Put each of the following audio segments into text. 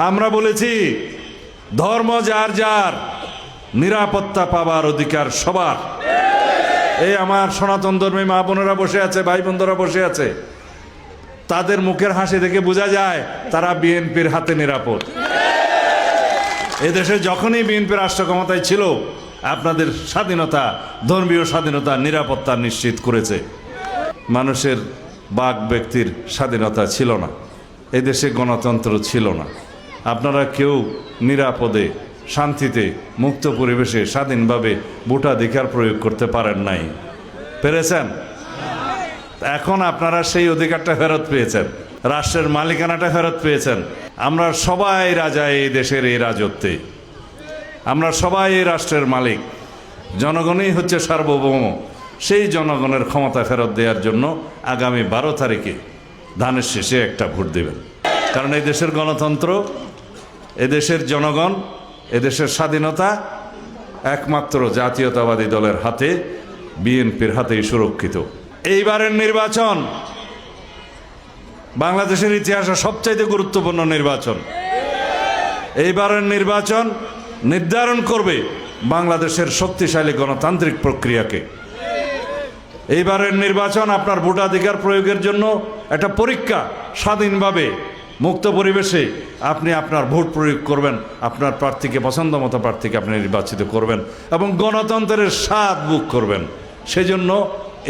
আমরা বলেছি ধর্ম যার যার, নিরাপত্তা পাবার অধিকার সবার। এই আমার সনাতন ধর্মী মা বোনেরা বসে আছে, ভাই বন্ধুরা বসে আছে, তাদের মুখের হাসি দেখে বোঝা যায় তারা বিএনপির হাতে নিরাপদ। এদেশে যখনই বিএনপি রাষ্ট্র ক্ষমতায় ছিল, আপনাদের স্বাধীনতা, ধর্মীয় স্বাধীনতা, নিরাপত্তা নিশ্চিত করেছে। মানুষের বাক ব্যক্তির স্বাধীনতা ছিল না, এদেশে গণতন্ত্র ছিল না। আপনারা কেউ নিরাপদে, শান্তিতে, মুক্ত পরিবেশে স্বাধীনভাবে ভোটাধিকার প্রয়োগ করতে পারেন নাই। পেরেছেন? এখন আপনারা সেই অধিকারটা ফেরত পেয়েছেন, রাষ্ট্রের মালিকানাটা ফেরত পেয়েছেন। আমরা সবাই রাজা এই দেশের এই রাজত্বে, আমরা সবাই এই রাষ্ট্রের মালিক, জনগণই হচ্ছে সার্বভৌম। সেই জনগণের ক্ষমতা ফেরত দেওয়ার জন্য আগামী 12 তারিখে ধানের শেষে একটা ভোট দেবেন। কারণ এই দেশের গণতন্ত্র, এদেশের জনগণ, এদেশের স্বাধীনতা একমাত্র জাতীয়তাবাদী দলের হাতে, বিএনপির হাতেই সুরক্ষিত। এইবারের নির্বাচন বাংলাদেশের ইতিহাসে সবচাইতে গুরুত্বপূর্ণ নির্বাচন। এইবারের নির্বাচন নির্ধারণ করবে বাংলাদেশের শক্তিশালী গণতান্ত্রিক প্রক্রিয়াকে। এইবারের নির্বাচন আপনার ভোটাধিকার প্রয়োগের জন্য একটা পরীক্ষা। স্বাধীনভাবে, মুক্ত পরিবেশে আপনি আপনার ভোট প্রয়োগ করবেন, আপনার প্রার্থীকে, পছন্দ মতো প্রার্থীকে আপনি নির্বাচিত করবেন এবং গণতন্ত্রের স্বাদ ভোগ করবেন। সেজন্য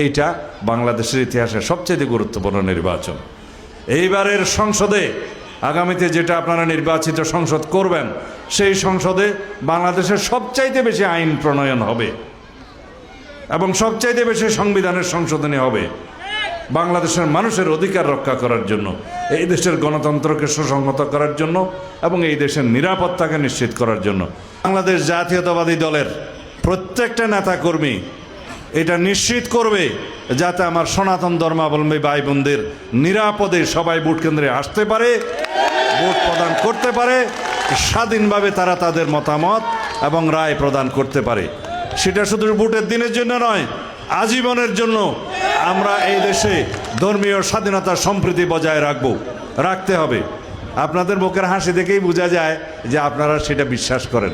এইটা বাংলাদেশের ইতিহাসে সবচেয়ে গুরুত্বপূর্ণ নির্বাচন। এইবারের সংসদে, আগামীতে যেটা আপনারা নির্বাচিত সংসদ করবেন, সেই সংসদে বাংলাদেশের সবচাইতে বেশি আইন প্রণয়ন হবে এবং সবচাইতে বেশি সংবিধানের সংশোধনী হবে বাংলাদেশের মানুষের অধিকার রক্ষা করার জন্য, এই দেশের গণতন্ত্রকে সুসংহত করার জন্য এবং এই দেশের নিরাপত্তাকে নিশ্চিত করার জন্য। বাংলাদেশ জাতীয়তাবাদী দলের প্রত্যেকটা নেতাকর্মী এটা নিশ্চিত করবে যাতে আমার সনাতন ধর্মাবলম্বী ভাই বোনদের নিরাপদে সবাই ভোট কেন্দ্রে আসতে পারে, ভোট প্রদান করতে পারে, স্বাধীনভাবে তারা তাদের মতামত এবং রায় প্রদান করতে পারে। সেটা শুধু ভোটের দিনের জন্য নয়, আজীবনের জন্য আমরা এই দেশে ধর্মীয় স্বাধীনতা, সম্প্রীতি বজায় রাখতে হবে। আপনাদের মুখের হাসি দেখেই বোঝা যায় যে আপনারা সেটা বিশ্বাস করেন।